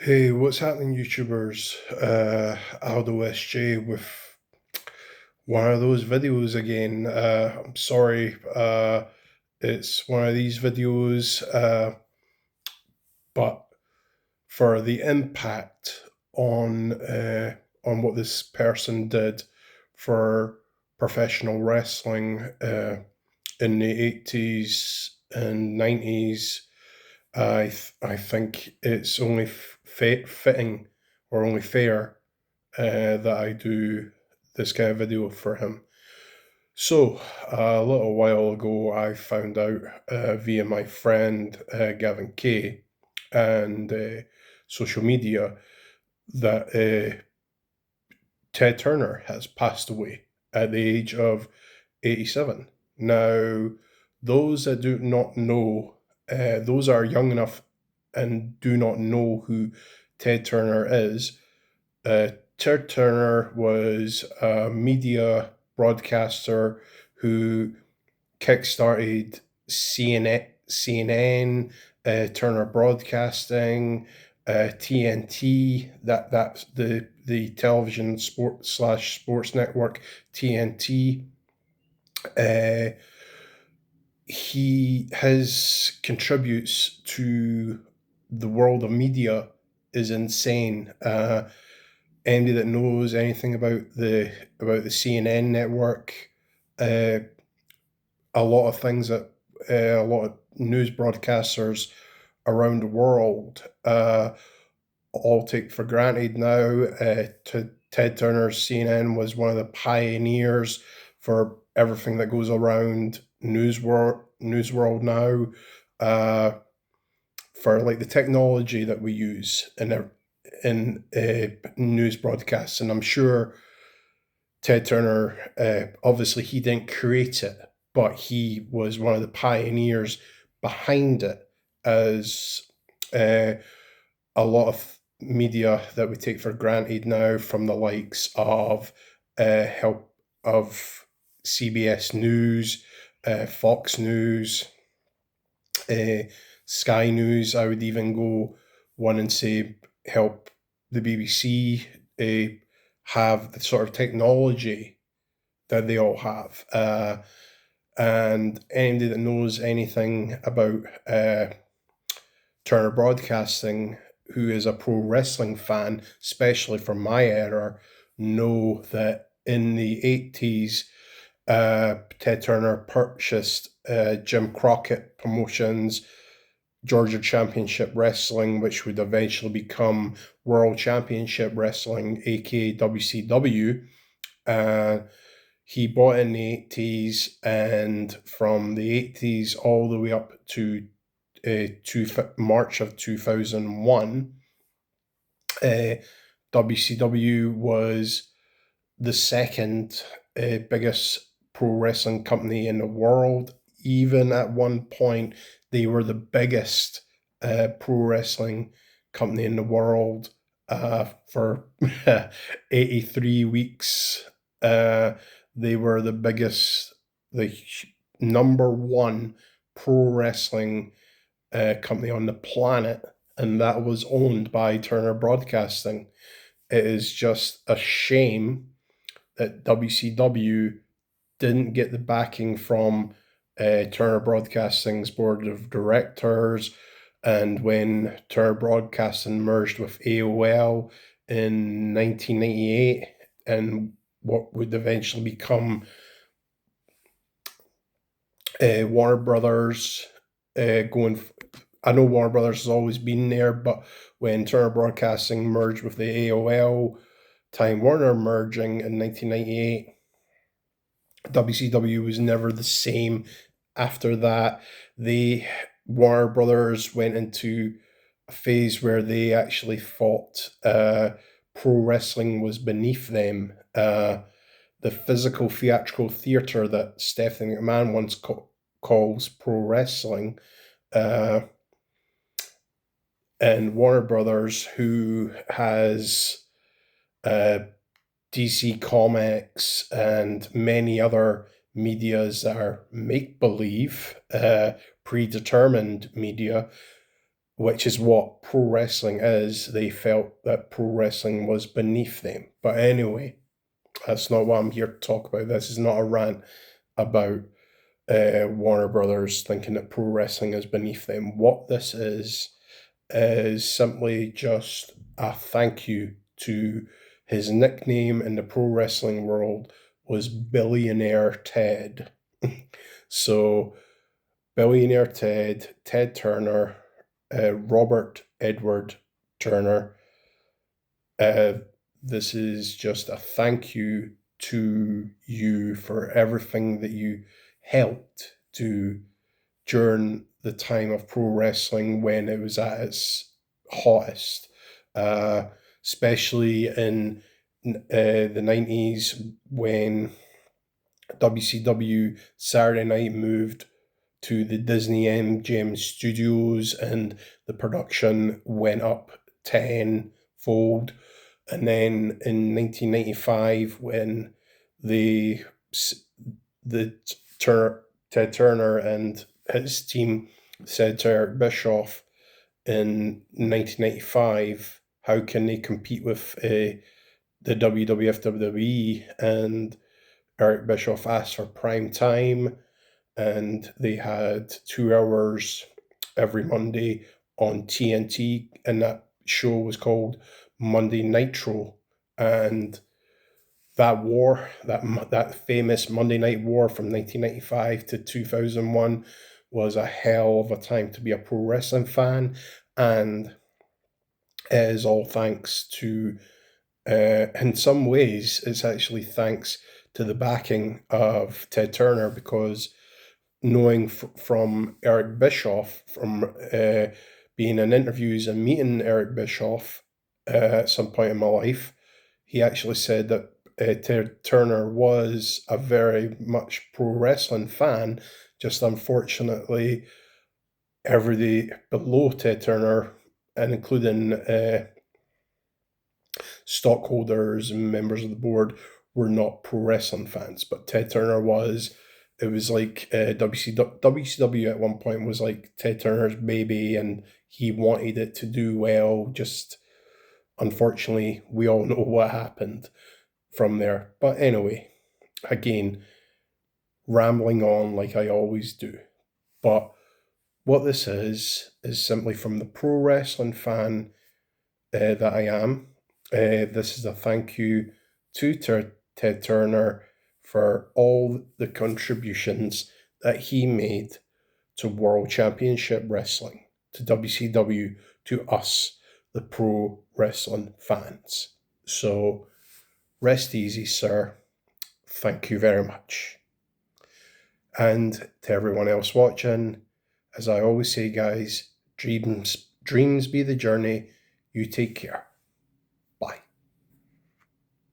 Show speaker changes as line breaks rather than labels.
Hey, what's happening, YouTubers? Aldo SJ with one of those videos again. I'm sorry, it's one of these videos, but for the impact on what this person did for professional wrestling in the 80s and 90s, I think it's only fitting or only fair that I do this kind of video for him. So, a little while ago, I found out via my friend Gavin Kay and social media that Ted Turner has passed away at the age of 87. Now, those that do not know, those are young enough and do not know who Ted Turner is. Ted Turner was a media broadcaster who kickstarted CNN, Turner Broadcasting, TNT. That's the television sports network TNT. Uh, his contributes to the world of media is insane. Anybody that knows anything about the CNN network, uh, a lot of things that a lot of news broadcasters around the world all take for granted now. Ted Turner's CNN was one of the pioneers for everything that goes around news world now. For like the technology that we use in news broadcasts, and I'm sure Ted Turner, obviously he didn't create it, but he was one of the pioneers behind it, as uh, a lot of media that we take for granted now, from the likes of help of CBS News, Fox News, uh, Sky News. I would even go one and say help the BBC have the sort of technology that they all have. And anybody that knows anything about Turner Broadcasting, who is a pro wrestling fan, especially from my era, know that in the 80s, Ted Turner purchased Jim Crockett Promotions, Georgia Championship Wrestling, which would eventually become World Championship Wrestling, aka WCW. Uh, he bought in the 80s, and from the 80s all the way up to March of 2001, WCW was the second biggest pro wrestling company in the world. Even at one point, they were the biggest pro wrestling company in the world for 83 weeks. They were the number one pro wrestling company on the planet, and that was owned by Turner Broadcasting. It is just a shame that WCW didn't get the backing from Turner Broadcasting's board of directors. And when Turner Broadcasting merged with AOL in 1998, and what would eventually become Warner Brothers, going. I know Warner Brothers has always been there, but when Turner Broadcasting merged with the AOL, Time Warner merging in 1998, WCW was never the same after that. The Warner Brothers went into a phase where they actually thought pro wrestling was beneath them. The physical theatrical theater that Stephanie McMahon once calls pro wrestling, uh, and Warner Brothers, who has uh, DC Comics and many other medias that are make believe, predetermined media. which is what pro wrestling is. They felt that pro wrestling was beneath them. But anyway, that's not what I'm here to talk about. This is not a rant about Warner Brothers thinking that pro wrestling is beneath them. What this is simply just a thank you to his nickname in the pro wrestling world was Billionaire Ted. So, Billionaire Ted, Ted Turner, Robert Edward Turner, this is just a thank you to you for everything that you helped do during the time of pro wrestling when it was at its hottest, especially in the 90s when WCW Saturday Night moved to the Disney MGM studios and the production went up tenfold. And then in 1995, when the Ted Turner and his team said to Eric Bischoff in 1995, how can they compete with the WWF WWE? And Eric Bischoff asked for prime time, and they had 2 hours every Monday on TNT, and that show was called Monday Nitro. And that war, that famous Monday Night War from 1995 to 2001 was a hell of a time to be a pro wrestling fan, and it is all thanks to, in some ways, it's actually thanks to the backing of Ted Turner, because knowing from Eric Bischoff, from being in interviews and meeting Eric Bischoff at some point in my life, he actually said that Ted Turner was a very much pro wrestling fan, just unfortunately everybody below Ted Turner, and including stockholders and members of the board, were not pro wrestling fans, but Ted Turner was. It was like WCW at one point was like Ted Turner's baby, and he wanted it to do well. Just unfortunately, we all know what happened from there. But anyway, again, rambling on like I always do. But what this is simply from the pro wrestling fan that I am. This is a thank you to Ted Turner for all the contributions that he made to World Championship Wrestling, to WCW, to us, the pro wrestling fans. So rest easy, sir. Thank you very much. And to everyone else watching, as I always say, guys, dreams be the journey. You take care.